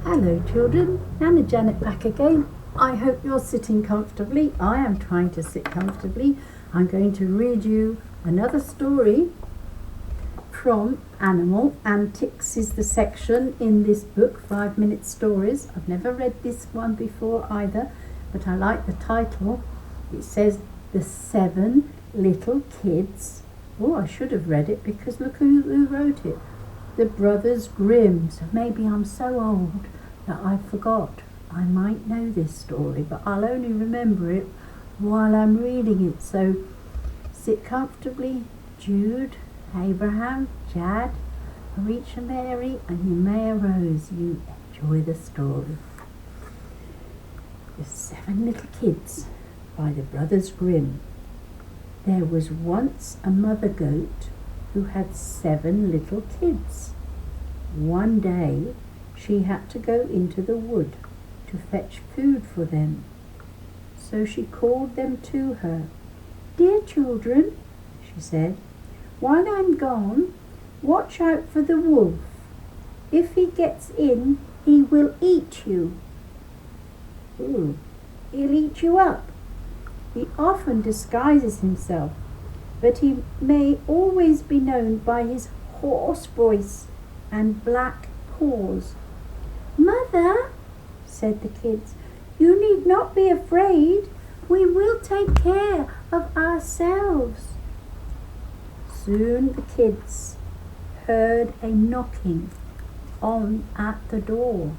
Hello children, Nana Janet back again. I hope you're sitting comfortably. I am trying to sit comfortably. I'm going to read you another story from Animal Antics is the section in this book, 5-minute stories. I've never read this one before either, but I like the title. It says The 7 Little Kids. Oh, I should have read it because look who wrote it. The Brothers Grimm. So maybe I'm so old that I forgot. I might know this story, but I'll only remember it while I'm reading it. So sit comfortably, Jude, Abraham, Jad, Rachel, Mary, and you may Rose. You enjoy the story. The 7 Little Kids by the Brothers Grimm. There was once a mother goat who had 7 little kids. One day she had to go into the wood to fetch food for them. So she called them to her. "Dear children," she said, "while I'm gone, watch out for the wolf. If he gets in, he will eat you." "Ooh, he'll eat you up." "He often disguises himself, but he may always be known by his hoarse voice and black paws." "Mother," said the kids, "you need not be afraid. We will take care of ourselves." Soon the kids heard a knocking on at the door,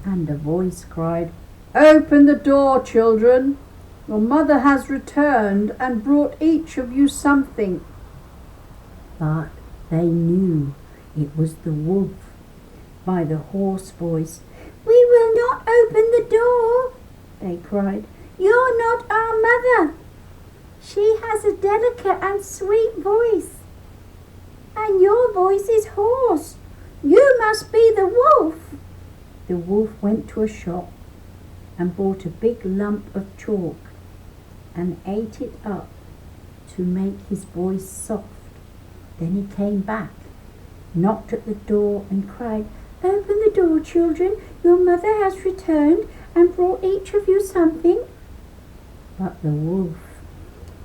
and a voice cried, "Open the door, children. Your mother has returned and brought each of you something." But they knew it was the wolf by the hoarse voice. "We will not open the door," they cried. "You're not our mother. She has a delicate and sweet voice, and your voice is hoarse. You must be the wolf." The wolf went to a shop and bought a big lump of chalk and ate it up to make his voice soft. Then he came back, knocked at the door and cried, "Open the door, children. Your mother has returned and brought each of you something." But the wolf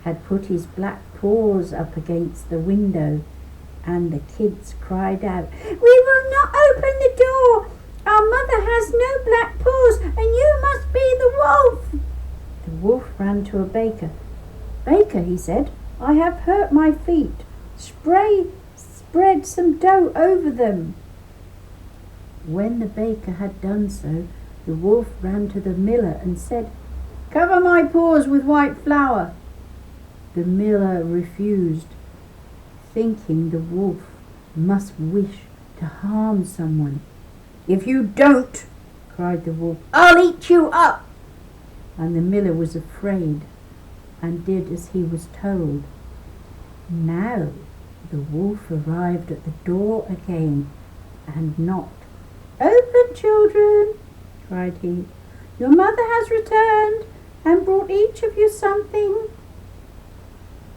had put his black paws up against the window, and the kids cried out, "We will not open the door. Our mother has no black paws, and you must be the wolf." The wolf ran to a baker. "Baker," he said, "I have hurt my feet. Spread some dough over them." When the baker had done so, the wolf ran to the miller and said, "Cover my paws with white flour." The miller refused, thinking the wolf must wish to harm someone. "If you don't," cried the wolf, "I'll eat you up." And the miller was afraid and did as he was told. Now the wolf arrived at the door again and knocked. "Open, children," cried he. "Your mother has returned and brought each of you something."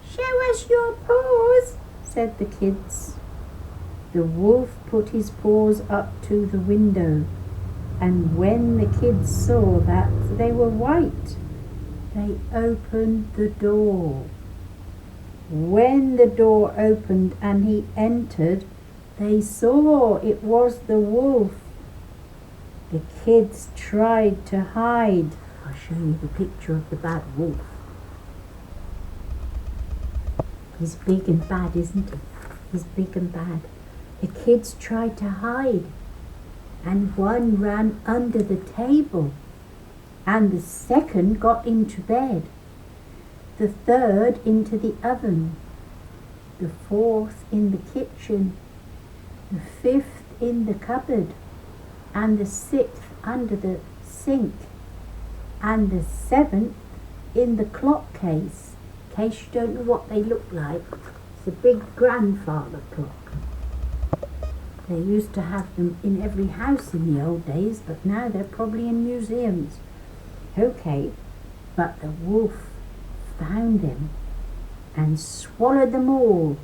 "Show us your paws," said the kids. The wolf put his paws up to the window, and when the kids saw that they were white, they opened the door. When the door opened and he entered, they saw it was the wolf. The kids tried to hide. I'll show you the picture of the bad wolf. He's big and bad, isn't he? He's big and bad. The kids tried to hide, and one ran under the table, and the second got into bed, the third into the oven, the fourth in the kitchen, the fifth in the cupboard, and the sixth under the sink, and the seventh in the clock case. In case you don't know what they look like, it's a big grandfather clock. They used to have them in every house in the old days, but now they're probably in museums. Okay, but the wolf found them and swallowed them all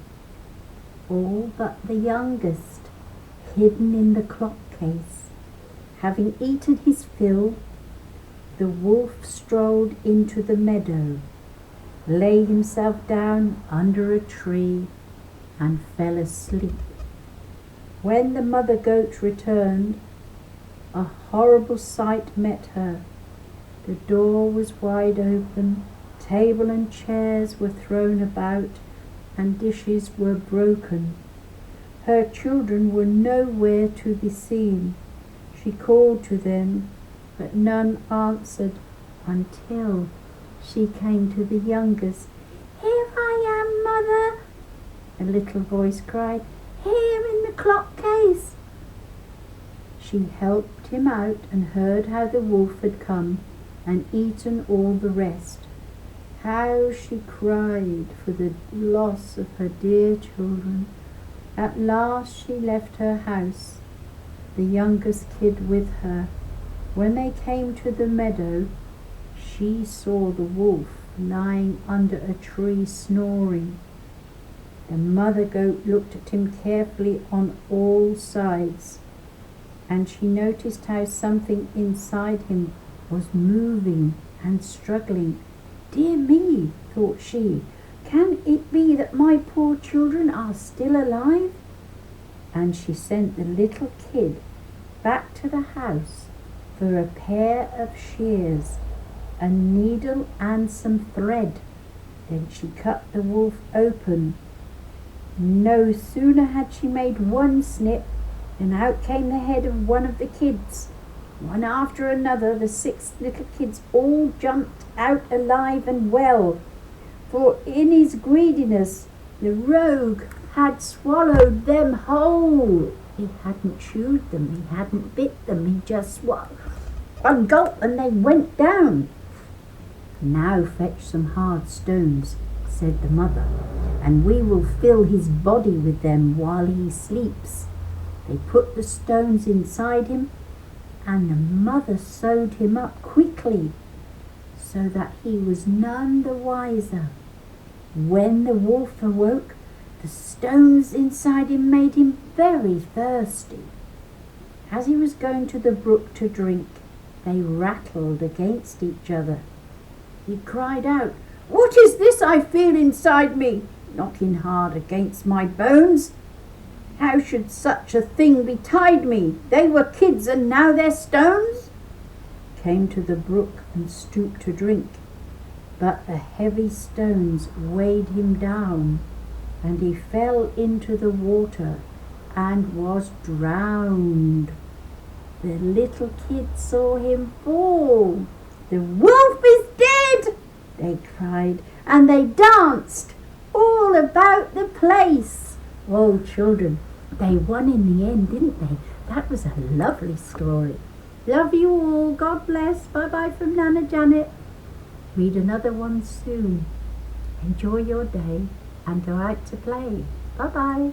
but the youngest, hidden in the clock case. Having eaten his fill, the wolf strolled into the meadow, lay himself down under a tree, and fell asleep. When the mother goat returned, a horrible sight met her. The door was wide open, table and chairs were thrown about, and dishes were broken. Her children were nowhere to be seen. She called to them, but none answered until she came to the youngest. "Here I am, mother," a little voice cried. "Here in the clock case." She helped him out and heard how the wolf had come and eaten all the rest. How she cried for the loss of her dear children. At last she left her house, the youngest kid with her. When they came to the meadow, she saw the wolf lying under a tree snoring. The mother goat looked at him carefully on all sides, and she noticed how something inside him was moving and struggling. "Dear me," thought she, "can it be that my poor children are still alive?" And she sent the little kid back to the house for a pair of shears, a needle and some thread. Then she cut the wolf open. No sooner had she made one snip than out came the head of one of the kids. One after another, the 6 little kids all jumped out alive and well, for in his greediness the rogue had swallowed them whole. He hadn't chewed them, he hadn't bit them, he just swallowed one gulp and they went down. "Now fetch some hard stones," said the mother, "and we will fill his body with them while he sleeps." They put the stones inside him, and the mother sewed him up quickly so that he was none the wiser. When the wolf awoke, the stones inside him made him very thirsty. As he was going to the brook to drink, they rattled against each other. He cried out, "What is this I feel inside me, knocking hard against my bones? How should such a thing betide me? They were kids and now they're stones." Came to the brook and stooped to drink, but the heavy stones weighed him down, and he fell into the water and was drowned. The little kids saw him fall. "The wolf is dead!" they cried, and they danced all about the place. Oh, children, they won in the end, didn't they? That was a lovely story. Love you all. God bless. Bye-bye from Nana Janet. Read another one soon. Enjoy your day and go out to play. Bye-bye.